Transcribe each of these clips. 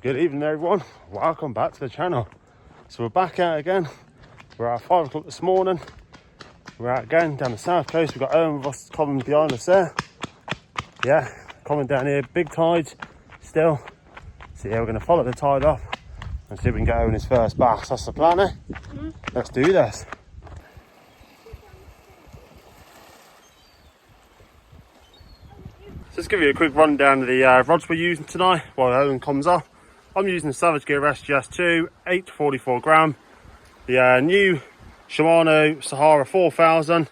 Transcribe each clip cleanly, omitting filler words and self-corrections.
Good evening everyone, welcome back to the channel. So we're back out again. We're at 5 o'clock this morning. We're out again down the south coast. We've got Owen with us coming behind us there. Yeah, coming down here, big tides still. So yeah, we're going to follow the tide up and see if we can get Owen his first bass. That's the plan, eh? Let's do this. So let's give you a quick rundown of the rods we're using tonight while Owen comes up. I'm using the Savage Gear SGS2, 8 to 44 gram. The new Shimano Sahara 4000.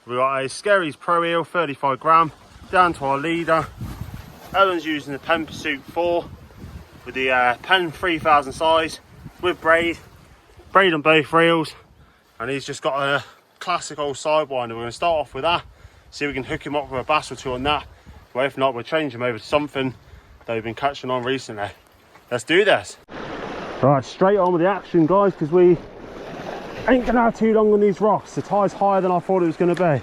We've got a Skerries Pro Eel, 35 gram, down to our leader. Owen's using the Pen Pursuit 4 with the Pen 3000 size with braid on both reels. And he's just got a classic old sidewinder. We're going to start off with that, see if we can hook him up with a bass or two on that. Well, if not, we'll change him over to something that we've been catching on recently. Let's do this. Right, straight on with the action, guys, because we ain't gonna have too long on these rocks. The tide's higher than I thought it was gonna be.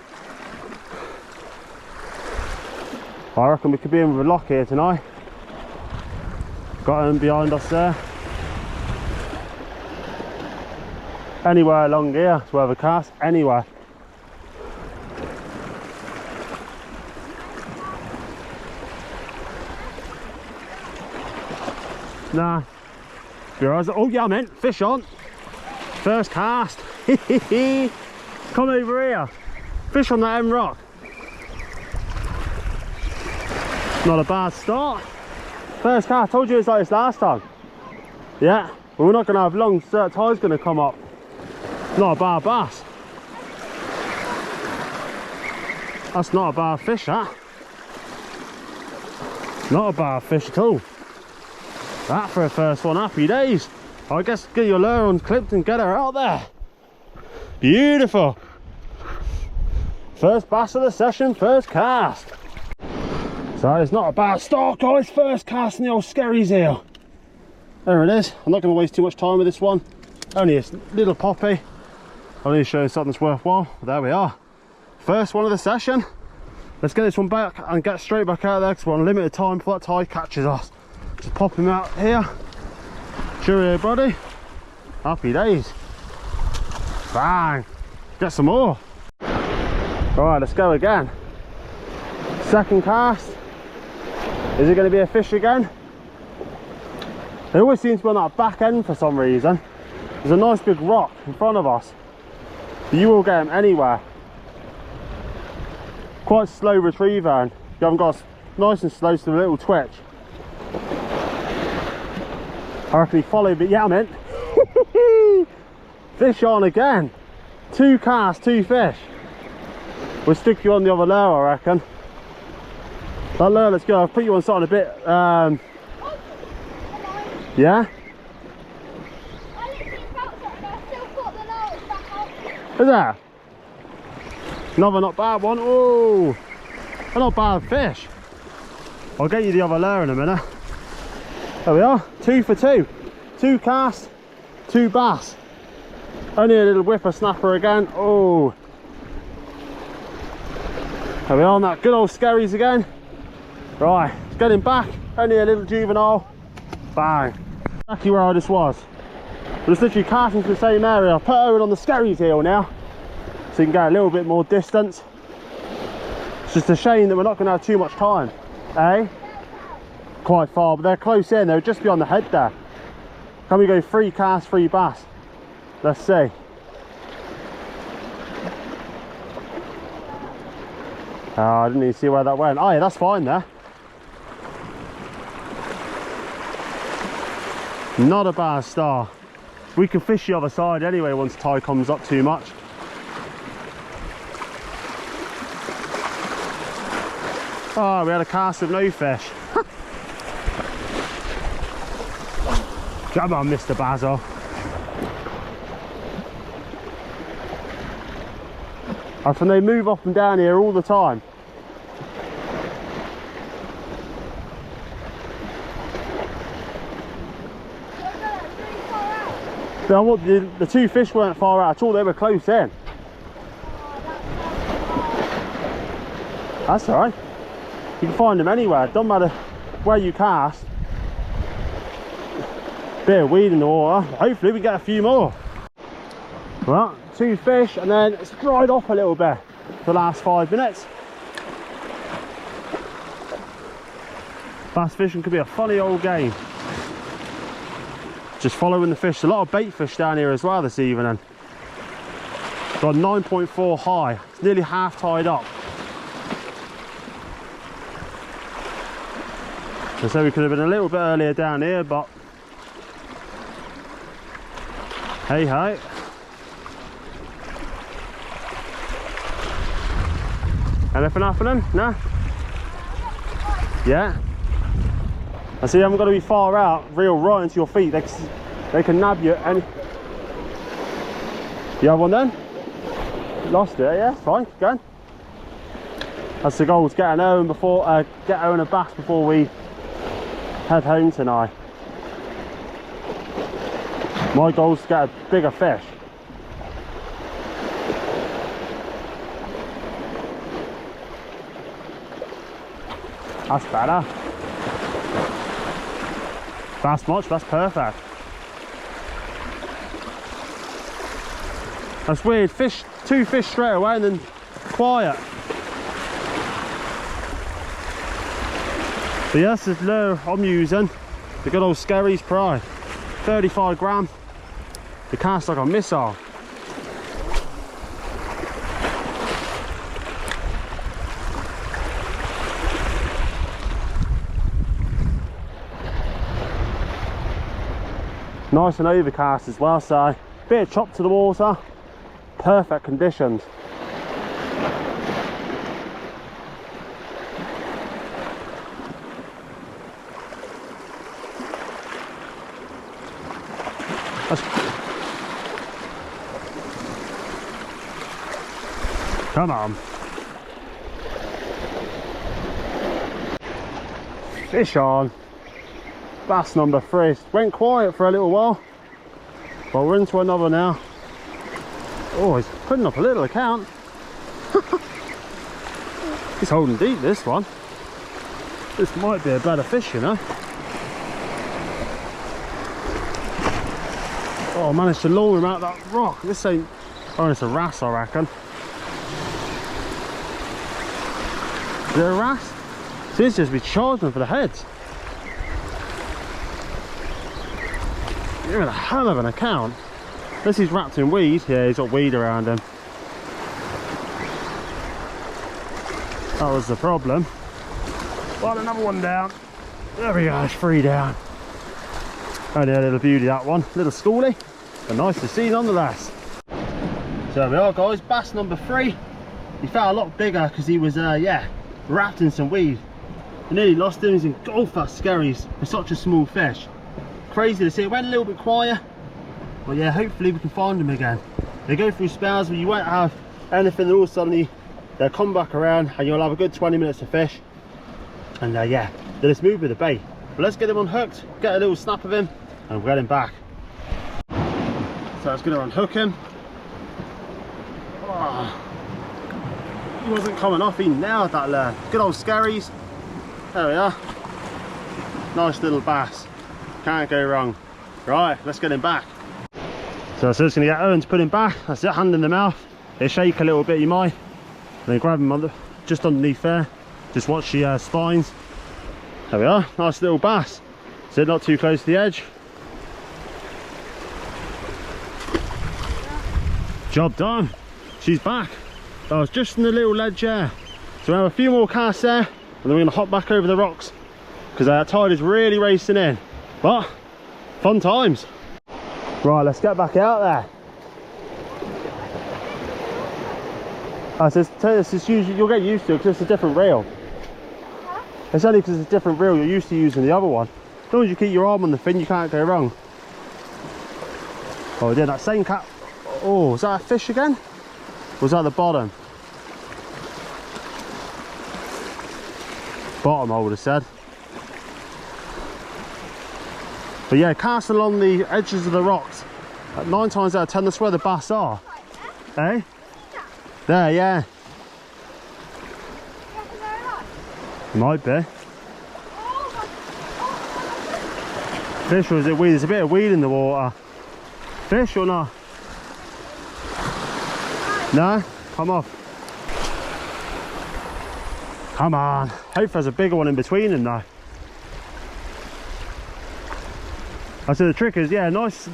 I reckon we could be in with a lock here tonight. Got him behind us there. Anywhere along here to have a cast, anywhere. Nah. Oh yeah, I meant fish on. First cast. Come over here. Fish on that end rock. Not a bad start. First cast. Told you it's like this last time. Yeah. But we're not going to have long. So tide's going to come up. Not a bad bass. That's not a bad fish, that. Not a bad fish at all. That for a first one, happy days. I guess get your lure unclipped and get her out there. Beautiful. First bass of the session, first cast. So it's not a bad start, guys. First cast in the old Skerries eel. There it is. I'm not going to waste too much time with this one. Only a little poppy. I'll need to show you something that's worthwhile. There we are. First one of the session. Let's get this one back and get straight back out there because we're on limited time before that tide catches us. Just pop him out here. Cheerio, buddy. Happy days. Bang. Get some more. Alright, let's go again. Second cast. Is it going to be a fish again? They always seem to be on that back end for some reason. There's a nice big rock in front of us. You will get him anywhere. Quite slow retriever, and you haven't got nice and slow, so a little twitch. I reckon he followed, but yeah, I meant fish on again. 2 casts, 2 fish. We'll stick you on the other lure, I reckon. That lure, let's go. I'll put you on something a bit. Yeah. I literally felt something, but I still thought the lure was back on. Is there? Another not bad one. Oh, a not bad fish. I'll get you the other lure in a minute. There we are, 2 for 2. 2 casts, 2 bass. Only a little whippersnapper again. Oh. There we are on that good old Skerries again. Right, let's get him back. Only a little juvenile. Bang. Exactly where I just was. We're just literally casting to the same area. I'll put Owen on the Skerries heel now, so you can get a little bit more distance. It's just a shame that we're not going to have too much time, eh? Quite far, but they're close in. They'll just be on the head there. Can we go 3 casts, 3 bass? Let's see. Oh, I didn't even see where that went. Oh yeah, that's fine there. Not a bad start. We can fish the other side anyway once the tide comes up too much. Oh, we had a cast with no fish. Come on, Mr. Basil. And they move up and down here all the time. The 2 fish weren't far out at all, they were close in. That's alright. You can find them anywhere, it doesn't matter where you cast. Bit of weed in the water. Hopefully we get a few more. Well, 2 fish, and then it's dried off a little bit for the last 5 minutes. Bass fishing could be a funny old game. Just following the fish. A lot of bait fish down here as well this evening. Got 9.4 high. It's nearly half tied up. So we could have been a little bit earlier down here, but hey ho. Anything happening? No? Yeah? I see you haven't got to be far out, reel right into your feet. They can nab you. And you have one then? Lost it, yeah, fine, keep going. That's the goal, to get an Owen before, get Owen a bass before we head home tonight. My goal is to get a bigger fish. That's better. That's much, that's perfect. That's weird, fish, 2 fish straight away and then quiet. But yes, this lure I'm using, the good old Skerries Pride, 35 gram. It casts like a missile. Nice and overcast as well, so bit of chop to the water, perfect conditions. Come on. Fish on. Bass number 3. Went quiet for a little while, but we're into another now. Oh, he's putting up a little account. He's holding deep, this one. This might be a better fish, you know. Oh, I managed to lure him out that rock. This ain't... Oh, it's a wrasse, I reckon. Is it a wrasse? So this just be charging for the heads. You're in a hell of an account. This is wrapped in weed. Yeah, he's got weed around him. That was the problem. Well, another one down. There we go, it's 3 down. Only a little beauty, that one. Little schoolie, but nice to see nonetheless. So there we are, guys. Bass number 3. He felt a lot bigger because he was, yeah, wrapped in some weed. I nearly lost him. He's in golfer skerries for such a small fish. Crazy to see. It went a little bit quiet, but yeah, hopefully we can find him again. They go through spells where you won't have anything, and all of a sudden they'll come back around and you'll have a good 20 minutes to fish. And yeah, they just move with the bait. But let's get him unhooked, get a little snap of him, and we'll get him back. So it's going to unhook him. Oh, he wasn't coming off. He nailed that lure. Good old Skerries. There we are. Nice little bass. Can't go wrong. Right, let's get him back. So it's just going to get Owen to put him back. That's it, hand in the mouth. They shake a little bit, you might. And then grab him on just underneath there. Just watch the spines. There we are, nice little bass. So not too close to the edge. Job done. She's back. I was just in the little ledge there. So we have a few more casts there, and then we're going to hop back over the rocks because our tide is really racing in. But fun times. Right, let's get back out there. This is usually, you'll get used to it because it's a different reel. Huh? It's only because it's a different reel you're used to using the other one. As long as you keep your arm on the fin, you can't go wrong. Oh, we did that same cat. Oh, was that a fish again? Or was that the bottom? Bottom, I would have said. But yeah, cast along the edges of the rocks. 9 times out of 10, that's where the bass are. Eh? There, yeah. Might be. Fish or is it weed? There's a bit of weed in the water. Fish or not? No? Come off. Come on. Hope there's a bigger one in between them though. I said the trick is, yeah, nice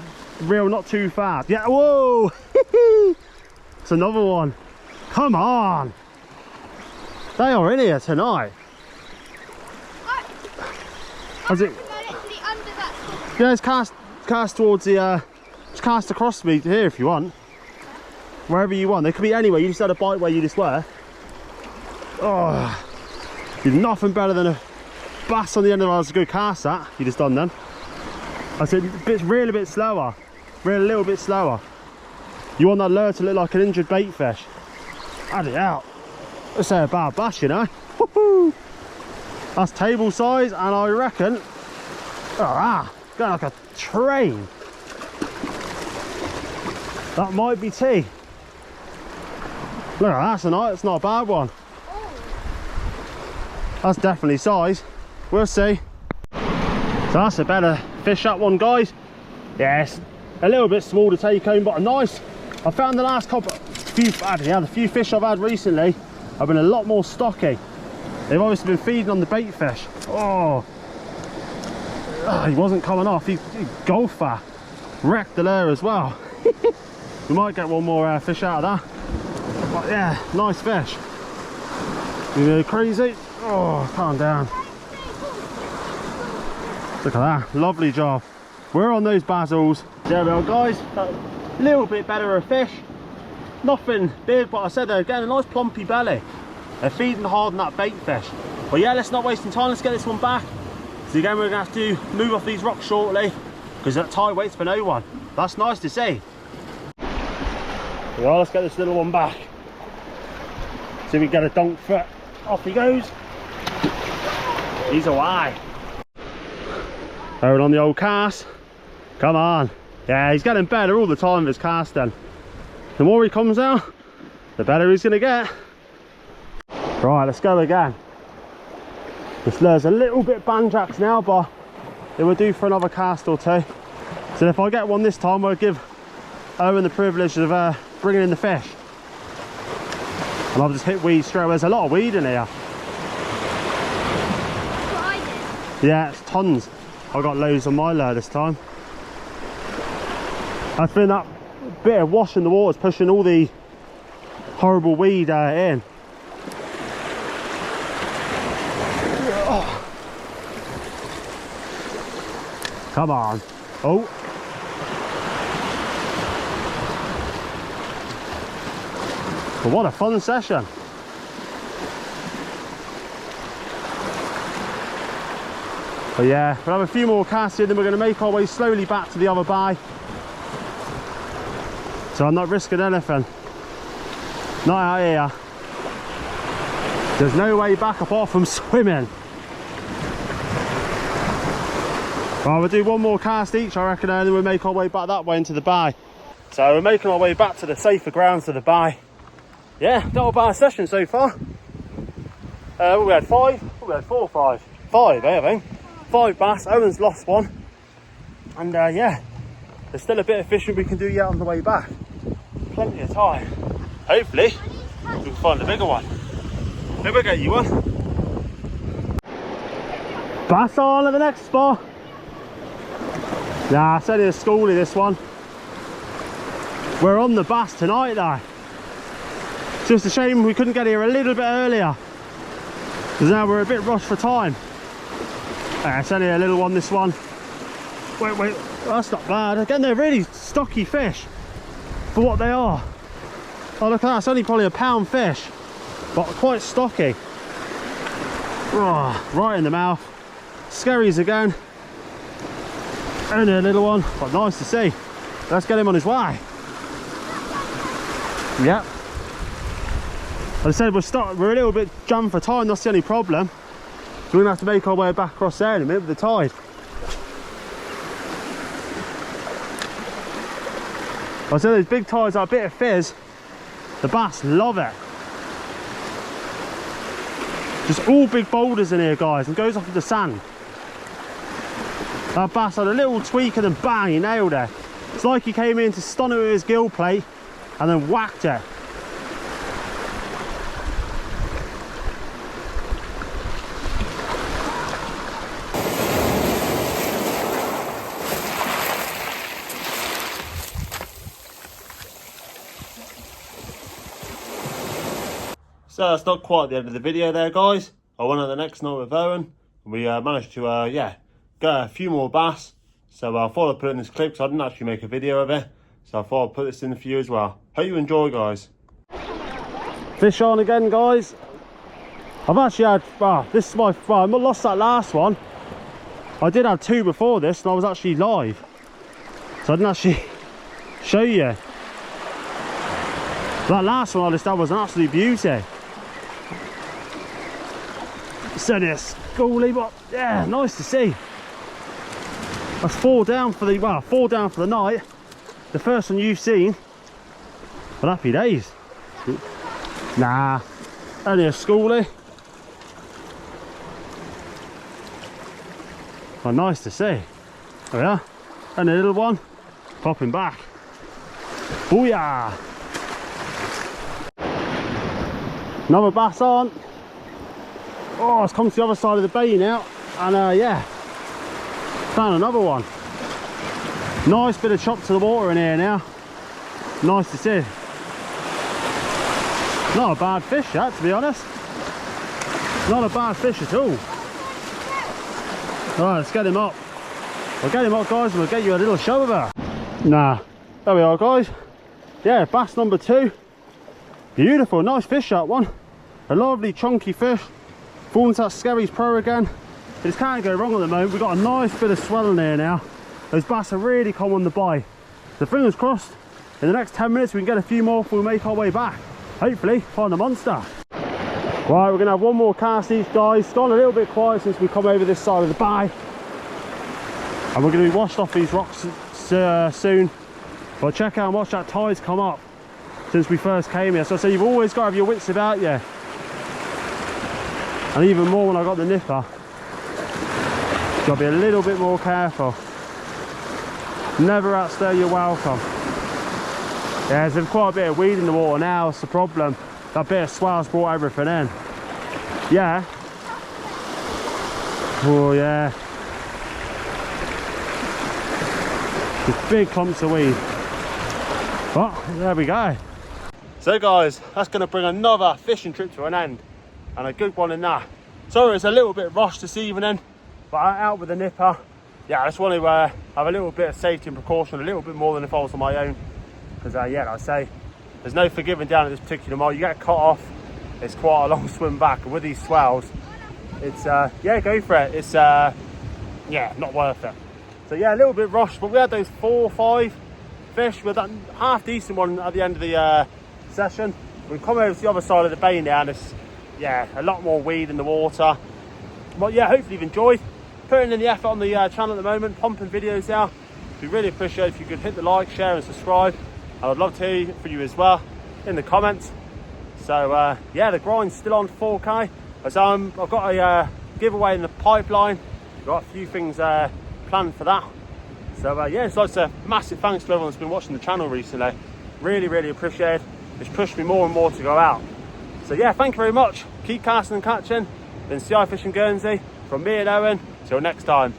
reel, not too fast. Yeah, whoa! It's another one. Come on! They are in here tonight. Is it? Yeah, it's cast towards the, just cast across me here if you want. Wherever you want. They could be anywhere, you just had a bite where you just were. Oh, you're nothing better than a bass on the end of ours. A good cast that, you just done then. I said, reel a bit slower. Reel a little bit slower. You want that lure to look like an injured bait fish. Add it out. Let's say a bad bass, you know. Woohoo! That's table size, and I reckon, going like a train. That might be tea. Look at that tonight, it's not a bad one. That's definitely size. We'll see. So that's a better fish, that one, guys. Yes, a little bit small to take home, but a nice. I found the last couple, the few fish I've had recently have been a lot more stocky. They've obviously been feeding on the bait fish. Oh, he wasn't coming off. He golfer wrecked the lure as well. We might get one more fish out of that. But yeah, nice fish. You go crazy. Oh, calm down. Look at that, lovely job. We're on those basils. There we are, guys. A little bit better of fish. Nothing big, but I said they're getting a nice plumpy belly. They're feeding hard on that bait fish. But yeah, let's not waste time. Let's get this one back. So again, we're gonna have to move off these rocks shortly because that tide waits for no one. That's nice to see. Yeah, let's get this little one back. See if we can get a dunk foot. Off he goes. He's away. Hold on the old cast. Come on. Yeah, he's getting better all the time with his casting. The more he comes out, the better he's going to get. Right, let's go again. This lure's a little bit banjaxed now, but it will do for another cast or two. So if I get one this time, I'll give Owen the privilege of bringing in the fish. And I'll just hit weed straight away. There's a lot of weed in here. Yeah, it's tons. I got loads on my lure this time. I think that bit of wash in the water is pushing all the horrible weed in. Oh. Come on. Oh. But what a fun session. But yeah, we'll have a few more casts here, then we're going to make our way slowly back to the other bay. So I'm not risking anything. Not out here. There's no way back apart from swimming. Right, we'll do one more cast each, I reckon, and then we'll make our way back that way into the bay. So we're making our way back to the safer grounds of the bay. Yeah, not a bad session so far. We had five, we had 4 or 5. 5, I think. 5 bass. Owen's lost one. And yeah, there's still a bit of fishing we can do yet on the way back. Plenty of time. Hopefully, we can find a bigger one. Maybe we'll get you one. Bass on at the next spot. Nah, it's only a schoolie, this one. We're on the bass tonight though. It's just a shame we couldn't get here a little bit earlier, because now we're a bit rushed for time. It's only a little one, this one. Wait, that's not bad. Again, they're really stocky fish for what they are. Oh, look at that, it's only probably a pound fish, but quite stocky. Oh, right in the mouth. Skerries again. Only a little one, but nice to see. Let's get him on his way. Yep. As I said, we're a little bit jammed for time, that's the only problem. So we're going to have to make our way back across there in a minute with the tide. I said those big tides are a bit of fizz. The bass love it. Just all big boulders in here, guys, and goes off with the sand. That bass had a little tweak and then bang, he nailed it. It's like he came in to stun it with his gill plate and then whacked it. So that's not quite the end of the video there, guys. I went on the next night with Owen. We managed to yeah, get a few more bass. So I thought I'd put it in this clip because I didn't actually make a video of it. So I thought I'd put this in for you as well. Hope you enjoy, guys. Fish on again, guys. I've actually had, this is my, I lost that last one. I did have 2 before this and I was actually live. So I didn't actually show you. That last one I just had was an absolute beauty. So this schoolie, but yeah, nice to see. That's 4 down for the, well, 4 down for the night. The first one you've seen. But happy days. Nah, only a schoolie. Well, nice to see. There we are. And a little one popping back. Booyah! Another bass on. Oh, it's come to the other side of the bay now, and yeah, found another one. Nice bit of chop to the water in here now. Nice to see. Not a bad fish, that, to be honest. Not a bad fish at all. All right, let's get him up. We'll get him up, guys, and we'll get you a little show of her. Nah, there we are, guys. Yeah, bass number 2. Beautiful, nice fish, that one. A lovely chunky fish. Falling to that Skerries Pro again. It just can't go wrong at the moment. We've got a nice bit of swell in here now. Those bass are really come on the bite. So fingers crossed, in the next 10 minutes we can get a few more before we make our way back. Hopefully find a monster. Right, we're gonna have one more cast each, guys. It's gone a little bit quiet since we come over this side of the bay. And we're gonna be washed off these rocks soon. But check out and watch that tide's come up since we first came here. So I say you've always got to have your wits about you. And even more when I got the nipper. Got to be a little bit more careful. Never outstay your welcome. Yeah, there's quite a bit of weed in the water now, that's the problem. That bit of swell's brought everything in. Yeah. Oh yeah. Just big clumps of weed. Oh, there we go. So guys, that's going to bring another fishing trip to an end. And a good one in that. Sorry it's a little bit rushed this evening, but out with the nipper. Yeah, I just want to have a little bit of safety and precaution, a little bit more than if I was on my own. Because yeah, like I say, there's no forgiving down at this particular mile. You get cut off, it's quite a long swim back. And with these swells, it's, yeah, go for it. It's, yeah, not worth it. So yeah, a little bit rushed, but we had those 4 or 5 fish with that half decent one at the end of the session. We've come over to the other side of the bay now, and it's, yeah, a lot more weed in the water. But yeah, hopefully you've enjoyed. Putting in the effort on the channel at the moment, pumping videos out. We really appreciate if you could hit the like, share and subscribe. And I'd love to hear from you as well in the comments. So yeah, the grind's still on 4K. So I've got a giveaway in the pipeline. Got a few things planned for that. So yeah, so it's a massive thanks to everyone that's been watching the channel recently. Really, really appreciate it. It's pushed me more and more to go out. So yeah, thank you very much. Keep casting and catching. Been CI Fishing Guernsey from me and Owen. Till next time.